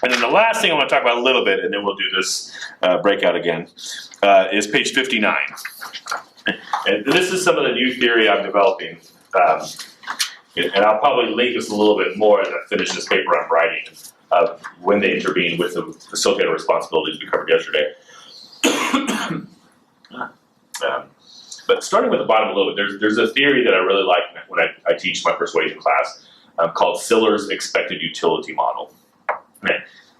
And then the last thing I want to talk about a little bit, and then we'll do this breakout again, is page 59. And this is some of the new theory I'm developing. And I'll probably link this a little bit more as I finish this paper I'm writing, when they intervene with the facilitator responsibilities we covered yesterday. But starting with the bottom a little bit, there's a theory that I really like when I teach my persuasion class called Siller's expected utility model.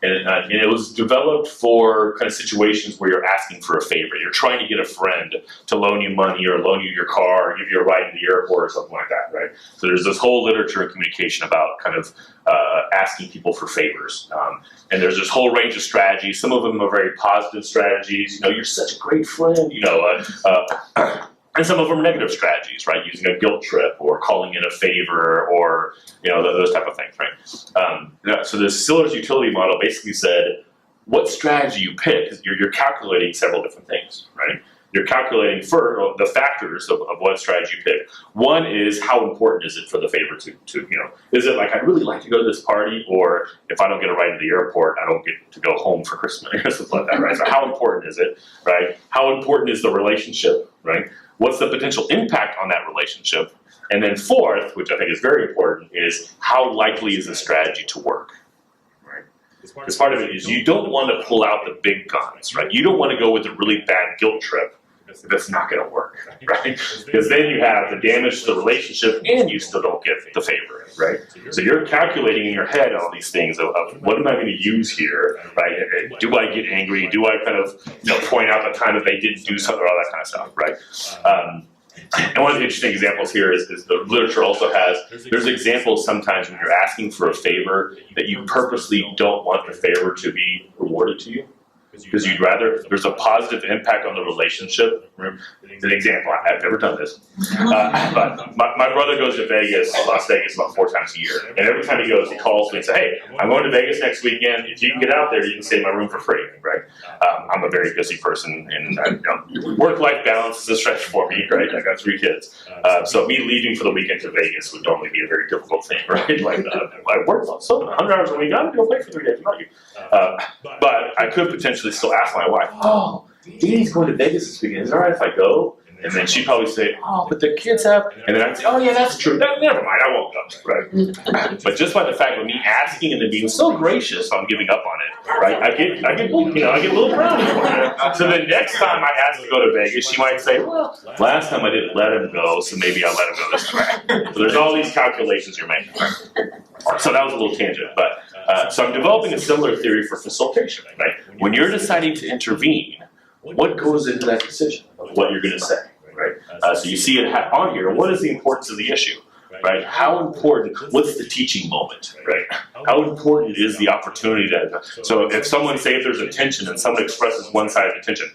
And it was developed for kind of situations where you're asking for a favor. You're trying to get a friend to loan you money or loan you your car or give you a ride to the airport or something like that, right? So there's this whole literature and communication about kind of asking people for favors. And there's this whole range of strategies. Some of them are very positive strategies. You know, you're such a great friend, you know, and some of them are negative strategies, right? Using a guilt trip or calling in a favor or, you know, those type of things, right? So this Siller's utility model basically said, what strategy you pick, you're calculating several different things, right? You're calculating for the factors of what strategy you pick. One is how important is it for the favor to you know, is it like I'd really like to go to this party, or if I don't get a ride to the airport, I don't get to go home for Christmas or something like that, right? So how important is it, right? How important is the relationship, right? What's the potential impact on that relationship? And then fourth, which I think is very important, is how likely is the strategy to work? Because part of it is you don't want to pull out the big guns, right? You don't want to go with a really bad guilt trip that's not going to work, right? Because then you have the damage to the relationship and you still don't get the favor, right? So you're calculating in your head all these things of what am I going to use here, right? Do I get angry? Do I kind of, you know, point out the time that they didn't do something, or all that kind of stuff, right? And one of the interesting examples here is the literature also has, there's examples sometimes when you're asking for a favor that you purposely don't want the favor to be rewarded to you. Because you'd rather, there's a positive impact on the relationship. It's an example, I've never done this. But my brother goes to Vegas, Las Vegas, about 4 times a year. And every time he goes, he calls me and says, hey, I'm going to Vegas next weekend. If you can get out there, you can stay in my room for free, right? I'm a very busy person, and you know, work-life balance is a stretch for me, right? I got 3 kids. So me leaving for the weekend to Vegas would normally be a very difficult thing, right? Like, I work so 100 hours a week, I'm going to go play for 3 days, not you. But I could potentially still ask my wife, oh, Danny's going to Vegas this weekend. Is it all right if I go? And then she'd probably say, oh, but the kids have, and then I'd say, oh yeah, that's true. Never mind, I won't go, right? But just by the fact of me asking and then being so gracious on giving up on it, right? I get a little brownie for it. So the next time I ask to go to Vegas, she might say, well, last time I didn't let him go, so maybe I'll let him go this time. So there's all these calculations you're making. So that was a little tangent, but so I'm developing a similar theory for facilitation, right? When you're deciding to intervene, what goes into that decision of what you're going to say, right? So you see it on here. What is the importance of the issue, right? How important, what's the teaching moment, right? How important is the opportunity to, so if someone, say if there's a tension and someone expresses one side of the tension,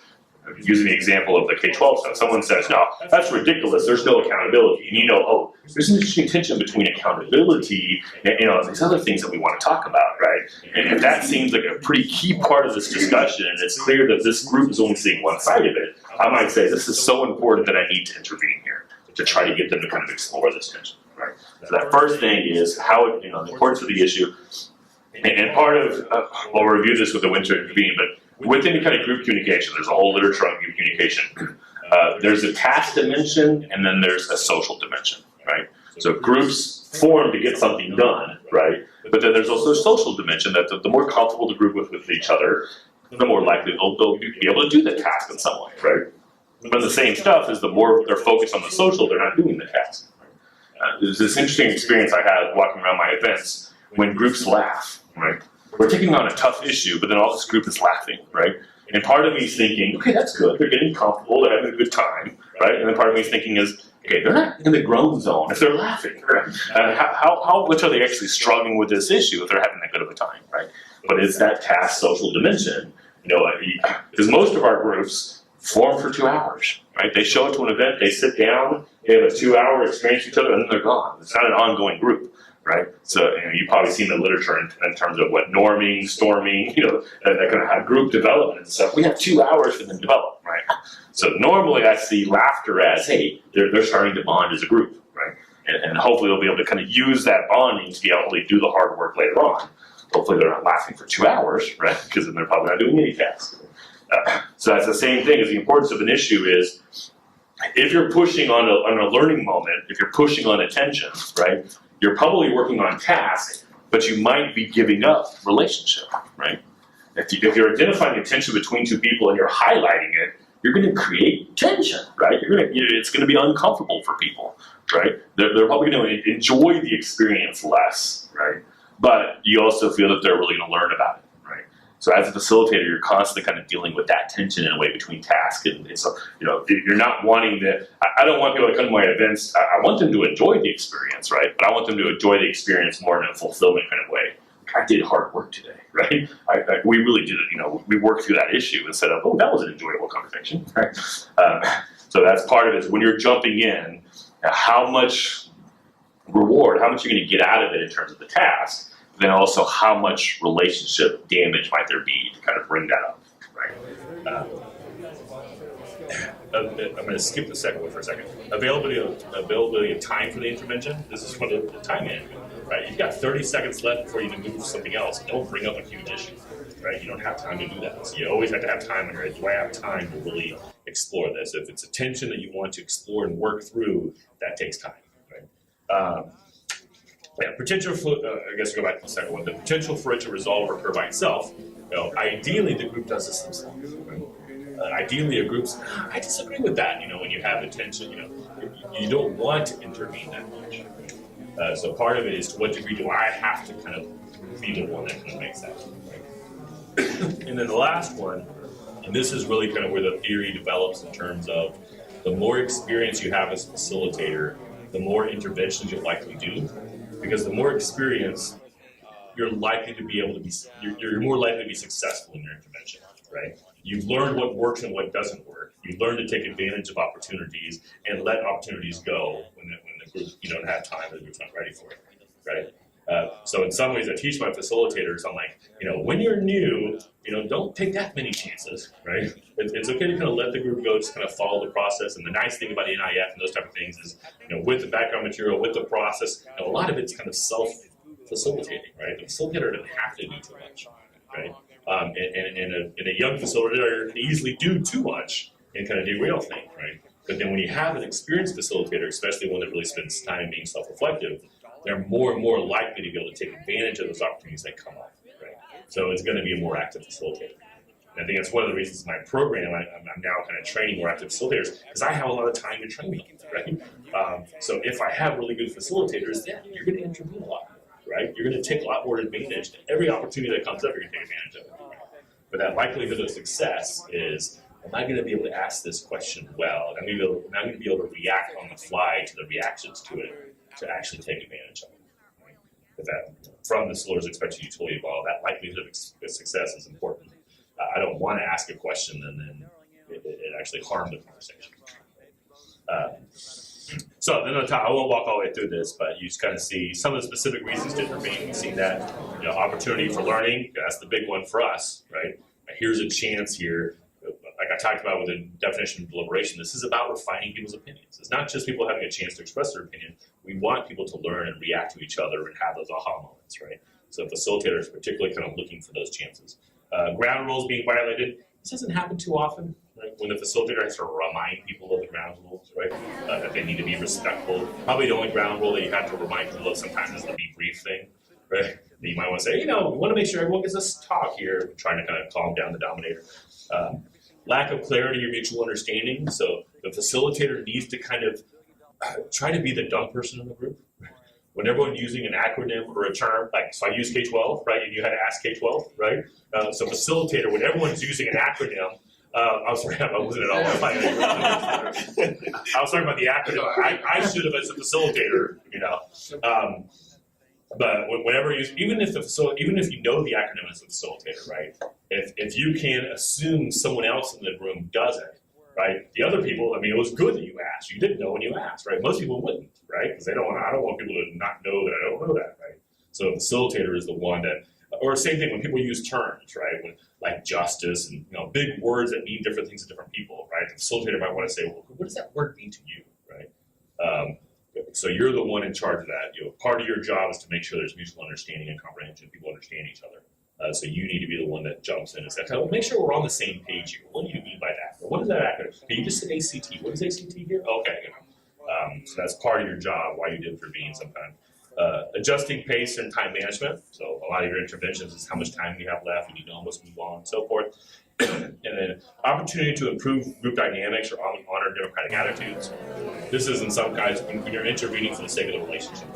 using the example of the K-12 stuff, someone says, no, that's ridiculous, there's no accountability. And you know, oh, there's an interesting tension between accountability and, you know, these other things that we want to talk about, right? And if that seems like a pretty key part of this discussion, and it's clear that this group is only seeing one side of it, I might say, this is so important that I need to intervene here to try to get them to kind of explore this tension, right? So that first thing is how, you know, the importance of the issue. And part of, we'll review this with the when to intervene, but with any kind of group communication, there's a whole literature on group communication. There's a task dimension, and then there's a social dimension, right? So groups form to get something done, right? But then there's also a social dimension that the more comfortable the group with each other, the more likely they'll be able to do the task in some way, right? But the same stuff is the more they're focused on the social, they're not doing the task. There's this interesting experience I had walking around my events when groups laugh, right? We're taking on a tough issue, but then all this group is laughing, right? And part of me is thinking, okay, that's good. They're getting comfortable. They're having a good time, right? And then part of me is thinking is, okay, they're not in the groan zone if they're laughing, right? How much are they actually struggling with this issue if they're having that good of a time, right? But it's that task social dimension, you know, because most of our groups form for 2 hours, right? They show up to an event, they sit down, they have a 2-hour experience with each other, and then they're gone. It's not an ongoing group. Right, so you know, you've probably seen the literature in terms of what norming, storming, you know, that kind of have group development and stuff. We have 2 hours for them to develop, right? So normally I see laughter as, hey, they're starting to bond as a group, right? And hopefully they'll be able to kind of use that bonding to be able to do the hard work later on. Hopefully they're not lasting for 2 hours, right? Because then they're probably not doing any tasks. So that's the same thing as the importance of an issue is, if you're pushing on a learning moment, if you're pushing on attention, right, you're probably working on tasks, but you might be giving up relationship, right? If you're identifying the tension between two people and you're highlighting it, you're going to create tension, right? It's going to be uncomfortable for people, right? They're probably going to enjoy the experience less, right? But you also feel that they're really going to learn about it, right? So as a facilitator, you're constantly kind of dealing with that tension in a way between tasks, and so you're not wanting to. I don't want people to come to my events. I want them to enjoy the experience, right? But I want them to enjoy the experience more in a fulfillment kind of way. I did hard work today, right? We really did it. We worked through that issue instead of, oh, that was an enjoyable conversation, right? So that's part of it. Is when you're jumping in, how much reward, how much you're going to get out of it in terms of the task, then also how much relationship damage might there be to kind of bring that up, right? I'm going to skip the second one for a second. Availability of time for the intervention. This is for the time management, right? You've got 30 seconds left before you can move to something else. Don't bring up a huge issue, right? You don't have time to do that. So you always have to have time on your head. Do I have time to really explore this? If it's a tension that you want to explore and work through, that takes time, right? Potential for, I guess we'll go back to the second one. The potential for it to resolve or occur by itself. Ideally, the group does this themselves, right? Ideally, a group's. I disagree with that. When you have attention, you don't want to intervene that much. So part of it is, to what degree do I have to kind of be the one that kind of makes that, right? And then the last one, and this is really kind of where the theory develops in terms of the more experience you have as a facilitator, the more interventions you'll likely do, because the more experience, you're likely to be able to be. You're more likely to be successful in your intervention, right? You've learned what works and what doesn't work. You learn to take advantage of opportunities and let opportunities go when the group, you don't have time, or the group's not ready for it, right? So in some ways, I teach my facilitators, I'm like, when you're new, don't take that many chances, right? It's okay to kind of let the group go, just kind of follow the process. And the nice thing about the NIF and those type of things is, with the background material, with the process, a lot of it's kind of self-facilitating, right? The facilitator doesn't have to do too much, right? And a young facilitator can easily do too much and kind of derail things, right? But then when you have an experienced facilitator, especially one that really spends time being self-reflective, they're more and more likely to be able to take advantage of those opportunities that come up, right? So it's going to be a more active facilitator. And I think that's one of the reasons in my program I'm now kind of training more active facilitators, because I have a lot of time to train them, right? So if I have really good facilitators, then you're going to intervene a lot, right? You're going to take a lot more advantage. Every opportunity that comes up, you're going to take advantage of it. Right? But that likelihood of success is, am I going to be able to ask this question well? Am I going to be able to react on the fly to the reactions to it to actually take advantage of it? Right? But that, from the Slurs Expected Utility Model, that likelihood of success is important. I don't want to ask a question and then it actually harm the conversation. So then on top, I won't walk all the way through this, but you just kind of see some of the specific reasons to intervene. You see that opportunity for learning, that's the big one for us, right? Here's a chance here, like I talked about with the definition of deliberation, this is about refining people's opinions. It's not just people having a chance to express their opinion. We want people to learn and react to each other and have those aha moments, right? So facilitators particularly kind of looking for those chances. Ground rules being violated, this doesn't happen too often. Right? When the facilitator has to remind people of the ground rules, right? That they need to be respectful. Probably the only ground rule that you have to remind people of sometimes is the be brief thing, right? That you might want to say, we want to make sure everyone gets this talk here, trying to kind of calm down the dominator. Lack of clarity or mutual understanding. So the facilitator needs to kind of try to be the dumb person in the group. When everyone's using an acronym or a term, so I use K-12, right? And you had to ask K-12, right? So facilitator, when everyone's using an acronym, I'm sorry, I wasn't at all. I was talking about the acronym. I should have as a facilitator, but whenever you, even if you know the acronym as a facilitator, right? If you can assume someone else in the room doesn't, right? The other people, it was good that you asked. You didn't know when you asked, right? Most people wouldn't, right? Because I don't want people to not know that I don't know that, right? So a facilitator is the one that, or same thing when people use terms, right? When like justice and big words that mean different things to different people, right? The facilitator might want to say, well, what does that word mean to you, right? So you're the one in charge of that. Part of your job is to make sure there's mutual understanding and comprehension. People understand each other. So you need to be the one that jumps in and says, well, make sure we're on the same page here. What do you mean by that? Or what is that acronym? Can you just say ACT? What is ACT here? Okay. So that's part of your job, why you did intervene sometimes. Adjusting pace and time management. So a lot of your interventions is how much time you have left, you need to almost move on, and so forth. And then opportunity to improve group dynamics or honor democratic attitudes. This is in some guys when you're intervening for the sake of the relationship.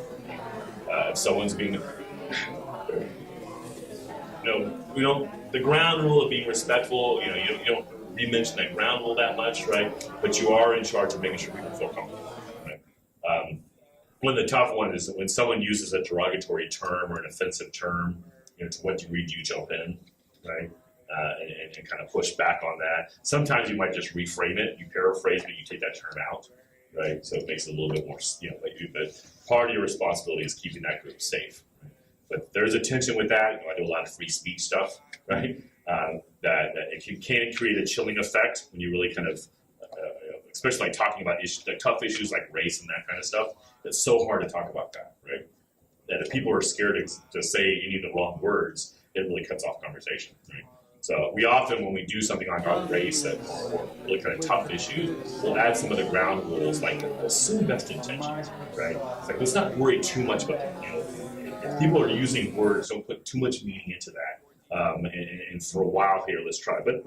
If someone's being, the ground rule of being respectful, you don't re-mention that ground rule that much, right? But you are in charge of making sure people feel comfortable. Right? One of the tough ones is when someone uses a derogatory term or an offensive term, to what degree do you jump in, right? And kind of push back on that. Sometimes you might just reframe it, you paraphrase it, you take that term out, right? So it makes it a little bit more, but part of your responsibility is keeping that group safe. Right? But there's a tension with that. I do a lot of free speech stuff, right? That it can create a chilling effect when you really kind of, especially like talking about issues, like tough issues like race and that kind of stuff. It's so hard to talk about that, right? That if people are scared to say any of the wrong words, it really cuts off conversation, right? So we often, when we do something like our race or really kind of tough issues, we'll add some of the ground rules, like assume best intentions, right? It's like, let's not worry too much about it. If people are using words, don't put too much meaning into that. And for a while here, let's try. But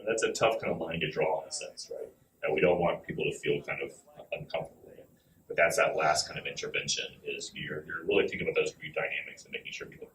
that's a tough kind of line to draw in a sense, right? And we don't want people to feel kind of uncomfortable. But that's that last kind of intervention is you're really thinking about those group dynamics and making sure people